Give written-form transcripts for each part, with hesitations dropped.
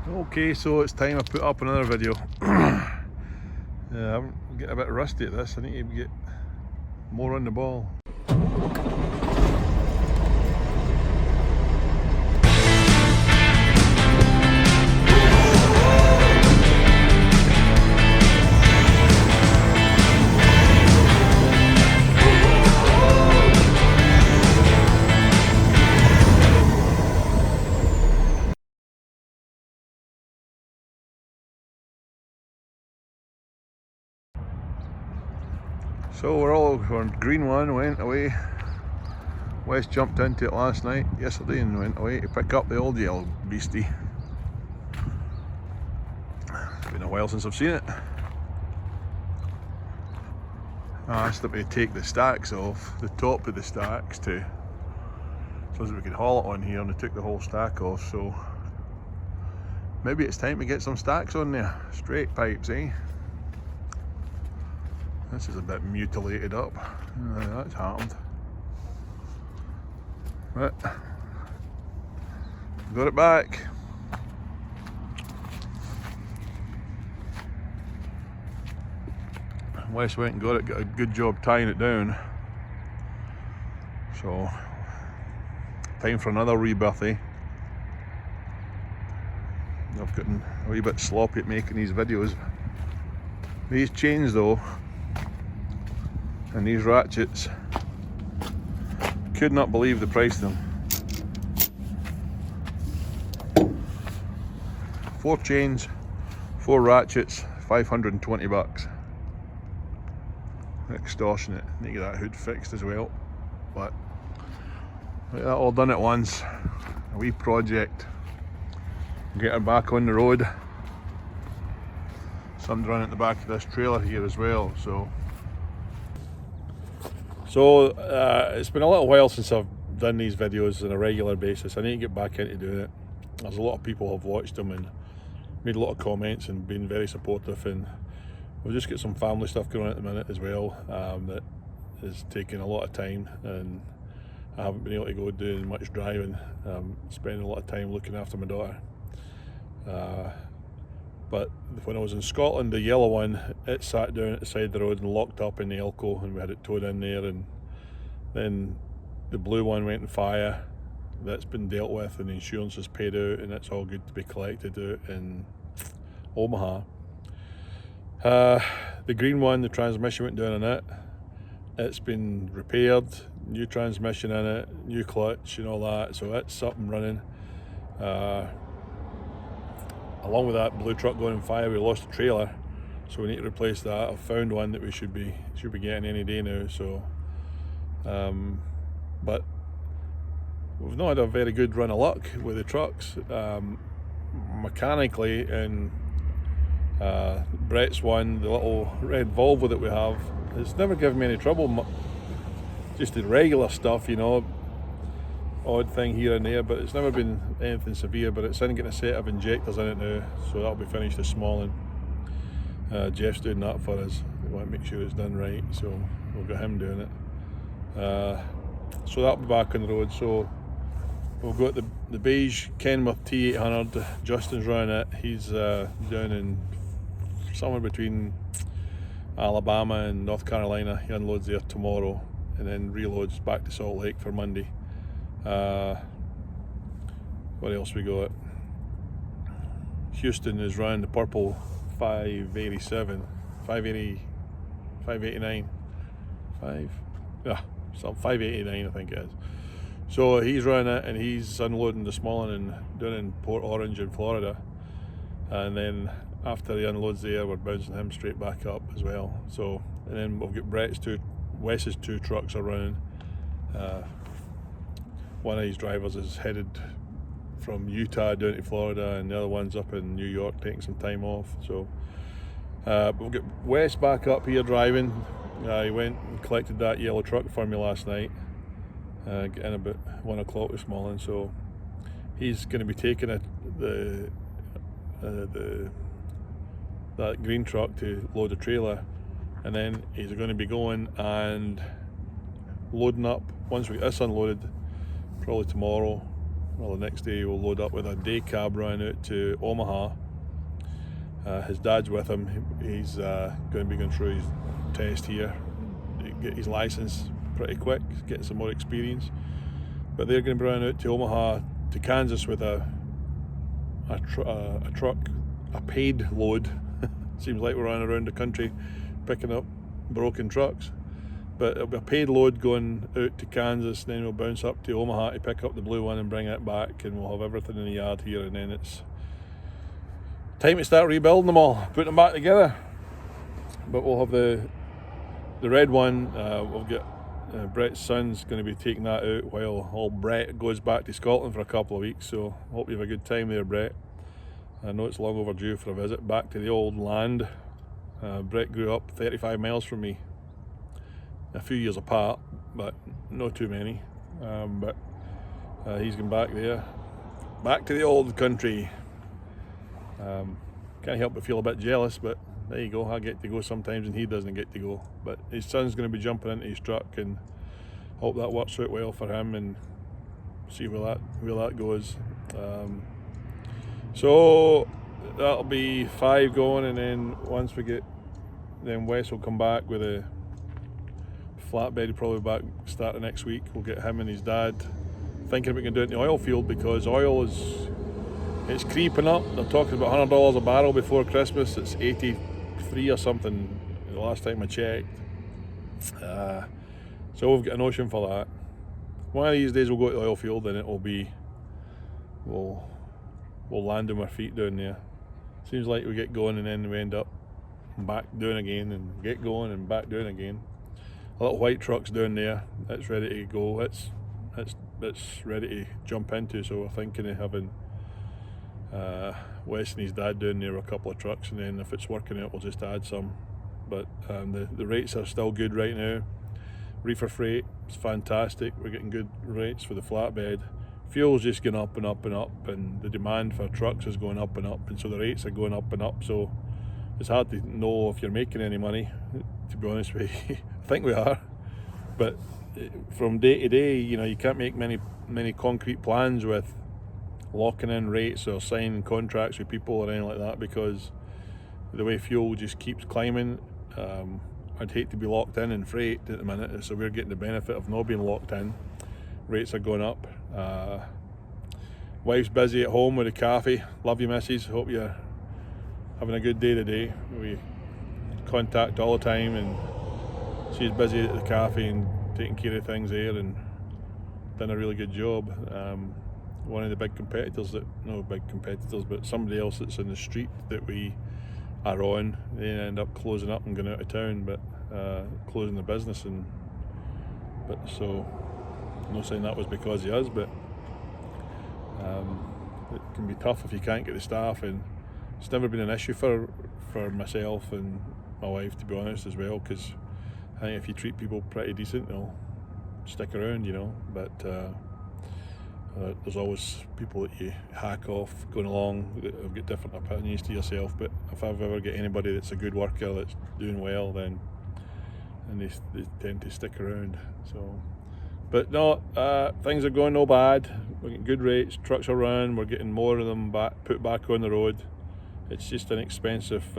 Okay, so it's time I put up another video. I'm getting a bit rusty at this. I need to get more on the ball. So we're all on green one, went away. Wes jumped into it yesterday, and went away to pick up the old yellow beastie. It's been a while since I've seen it. I asked him to take the stacks off, the top of the stacks, so that we could haul it on here, and they took the whole stack off, so maybe it's time to get some stacks on there. Straight pipes, eh? This is a bit mutilated up. That's happened. But got it back. Wes went and got a good job tying it down. So time for another rebirth, eh? I've gotten a wee bit sloppy at making these videos. These chains though, and these ratchets, could not believe the price of them. 4 chains, 4 ratchets, $520. Extortionate. Need to get that hood fixed as well, but get that all done at once. A wee project. Get her back on the road. Something running at the back of this trailer here as well, so it's been a little while since I've done these videos on a regular basis. I need to get back into doing it. There's a lot of people who have watched them and made a lot of comments and been very supportive, and we've just got some family stuff going on at the minute as well, that is taking a lot of time, and I haven't been able to go doing much driving. Spending a lot of time looking after my daughter. But when I was in Scotland, the yellow one, it sat down at the side of the road and locked up in the Elco, and we had it towed in there. And then the blue one went in fire. That's been dealt with, and the insurance is paid out, and it's all good to be collected out in Omaha. The green one, the transmission went down in it. It's been repaired, new transmission in it, new clutch and all that, so it's up and running. Along with that blue truck going in fire, we lost a trailer, so we need to replace that. I've found one that we should be getting any day now. So, but we've not had a very good run of luck with the trucks, mechanically. And Brett's one, the little red Volvo that we have, it's never given me any trouble. Just the regular stuff, you know. Odd thing here and there, but it's never been anything severe. But it's in getting a set of injectors in it now, so that'll be finished this morning. Jeff's doing that for us. We want to make sure it's done right, so we'll get him doing it. So that'll be back on the road. So we've got the beige Kenworth T800. Justin's running it. He's down in somewhere between Alabama and North Carolina. He unloads there tomorrow and then reloads back to Salt Lake for Monday. What else we got? Houston is running the purple 587, 580, 589, 589 I think it is. So he's running it, and he's unloading this morning down in Port Orange in Florida, and then after he unloads there, we're bouncing him straight back up as well. So, and then we've got Wes's 2 trucks are running. One of these drivers is headed from Utah down to Florida, and the other one's up in New York taking some time off. So we'll get Wes back up here driving. He went and collected that yellow truck for me last night, getting about 1 o'clock this morning. So he's going to be taking that green truck to load a trailer, and then he's going to be going and loading up once we get this unloaded, probably tomorrow, well, the next day we'll load up with a day cab run out to Omaha. His dad's with him. He's going to be going through his test here, get his license pretty quick, get some more experience. But they're going to be running out to Omaha to Kansas with a truck, a paid load. Seems like we're running around the country picking up broken trucks. But it'll be a paid load going out to Kansas, then we'll bounce up to Omaha to pick up the blue one and bring it back, and we'll have everything in the yard here, and then it's time to start rebuilding them all, putting them back together. But we'll have the red one, we'll get Brett's son's going to be taking that out while old Brett goes back to Scotland for a couple of weeks, so hope you have a good time there, Brett. I know it's long overdue for a visit back to the old land. Brett grew up 35 miles from me, a few years apart, but not too many. But he's going back there, back to the old country. Can't help but feel a bit jealous, but there you go, I get to go sometimes and he doesn't get to go. But his son's going to be jumping into his truck, and hope that works out well for him, and see where that goes. So that'll be 5 going, and then once we get, then Wes will come back with a flatbed. He'll probably back starting next week. We'll get him and his dad thinking we can do it in the oil field, because oil it's creeping up. They're talking about $100 a barrel before Christmas. It's 83 or something the last time I checked. So we've got a notion for that. One of these days we'll go to the oil field, and it'll be, we'll land on our feet down there. Seems like we get going and then we end up back doing again, and get going and back doing again. A little white truck's down there. It's ready to go. It's ready to jump into. So we're thinking of having Wes and his dad down there with a couple of trucks, and then if it's working out we'll just add some. But the rates are still good right now. Reefer freight is fantastic. We're getting good rates for the flatbed. Fuel's just going up and up and up, and the demand for trucks is going up and up, and so the rates are going up and up. So it's hard to know if you're making any money, to be honest with you. I think we are, but from day to day, you can't make many concrete plans with locking in rates or signing contracts with people or anything like that, because the way fuel just keeps climbing. I'd hate to be locked in freight at the minute, so we're getting the benefit of not being locked in. Rates are going up. Wife's busy at home with a cafe. Love you, missus. Hope you're having a good day today. We contact all the time, and she's busy at the cafe and taking care of things there, and done a really good job. One of the big competitors but somebody else that's in the street that we are on, they end up closing up and going out of town, but closing the business. But so I'm not saying that was because of us, but it can be tough if you can't get the staff, and it's never been an issue for myself and my wife, to be honest, as well, because I think if you treat people pretty decent, they'll stick around, but there's always people that you hack off going along that have got different opinions to yourself. But if I've ever get anybody that's a good worker that's doing well, then they tend to stick around. So, but no, things are going no bad. We're getting good rates, trucks are running, we're getting more of them put back on the road. It's just an expensive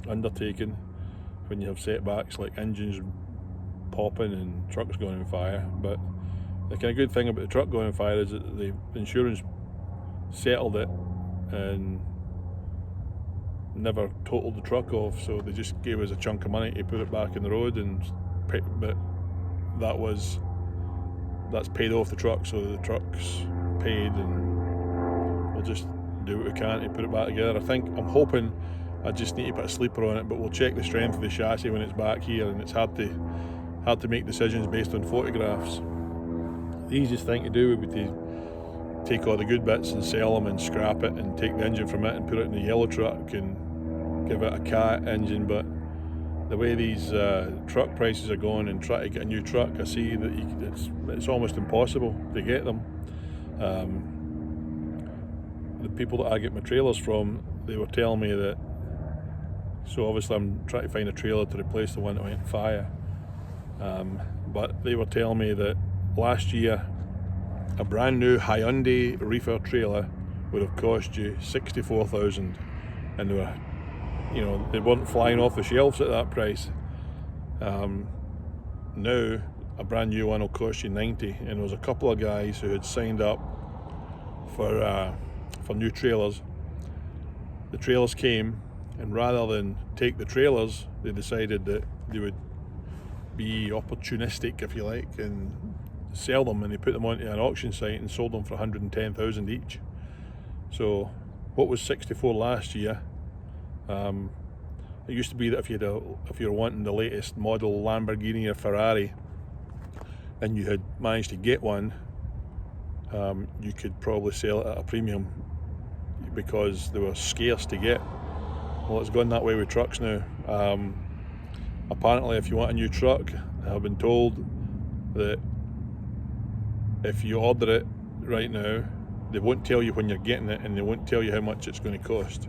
undertaking when you have setbacks like engines popping and trucks going on fire. But the kind of good thing about the truck going on fire is that the insurance settled it and never totaled the truck off, so they just gave us a chunk of money to put it back in the road, but that's paid off the truck, so the truck's paid, and we'll just do what we can to put it back together. I'm hoping I just need to put a sleeper on it, but we'll check the strength of the chassis when it's back here, and it's hard to make decisions based on photographs. The easiest thing to do would be to take all the good bits and sell them and scrap it and take the engine from it and put it in the yellow truck and give it a cat engine. But the way these truck prices are going, and try to get a new truck, I see that it's almost impossible to get them. The people that I get my trailers from, they were telling me that, so obviously I'm trying to find a trailer to replace the one that went on fire, but they were telling me that last year a brand new Hyundai reefer trailer would have cost you 64,000, and they were, you know, they weren't flying off the shelves at that price. Now a brand new one will cost you 90, and there was a couple of guys who had signed up for new trailers. The trailers came, and rather than take the trailers, they decided that they would be opportunistic, if you like, and sell them, and they put them onto an auction site and sold them for 110,000 each. So what was 64 last year, it used to be that if you're wanting the latest model Lamborghini or Ferrari and you had managed to get one, you could probably sell it at a premium because they were scarce to get. Well, it's gone that way with trucks now. Apparently, if you want a new truck, I've been told that if you order it right now, they won't tell you when you're getting it, and they won't tell you how much it's going to cost.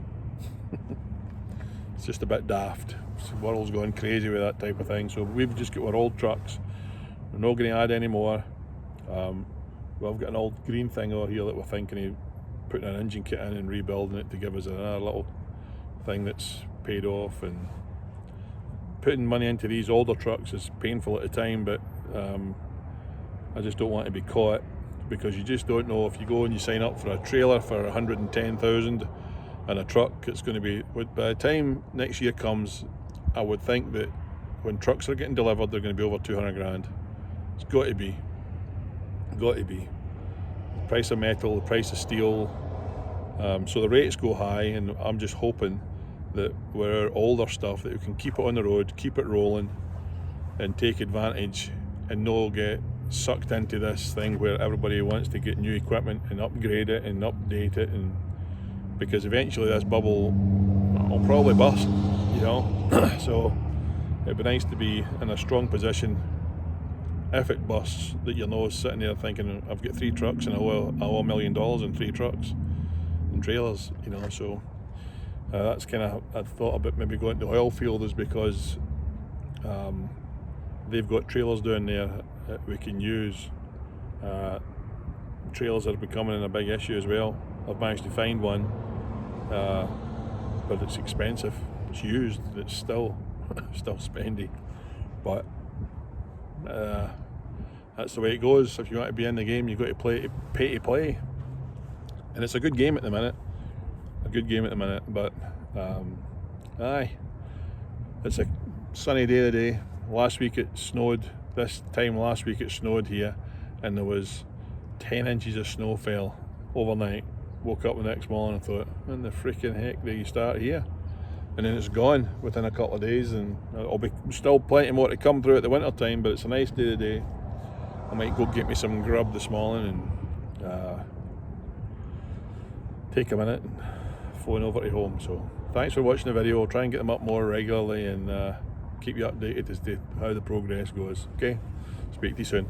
It's just a bit daft. The world's going crazy with that type of thing. So we've just got our old trucks. We're not going to add any more. We've got an old green thing over here that we're thinking of putting an engine kit in and rebuilding it to give us another little thing that's paid off. And putting money into these older trucks is painful at the time, but I just don't want to be caught, because you just don't know. If you go and you sign up for a trailer for 110,000 and a truck, it's going to be, by the time next year comes, I would think that when trucks are getting delivered, they're going to be over 200 grand. It's got to be. The price of metal, the price of steel, so the rates go high, and I'm just hoping that with our older stuff that we can keep it on the road, keep it rolling, and take advantage, and not get sucked into this thing where everybody wants to get new equipment and upgrade it and update it, and because eventually this bubble will probably bust, you know. So it'd be nice to be in a strong position if it busts, that you're not sitting there thinking, I've got 3 trucks and I owe $1 million in 3 trucks and trailers, you know. So that's kind of, I thought about maybe going to the oil field, is because they've got trailers down there that we can use. Trailers are becoming a big issue as well. I've managed to find one, but it's expensive. It's used. It's still spendy, but that's the way it goes. If you want to be in the game, you've got to pay to play, and it's a good game at the minute. But aye, it's a sunny day today. Last week it snowed. This time last week it snowed here, and there was 10 inches of snow fell overnight. Woke up the next morning and thought, when the freaking heck do you start here? And then it's gone within a couple of days, and there'll be still plenty more to come through at the winter time, but it's a nice day today. I might go get me some grub this morning and take a minute and phone over to home. So thanks for watching the video. I'll try and get them up more regularly and keep you updated as to how the progress goes. Okay, speak to you soon.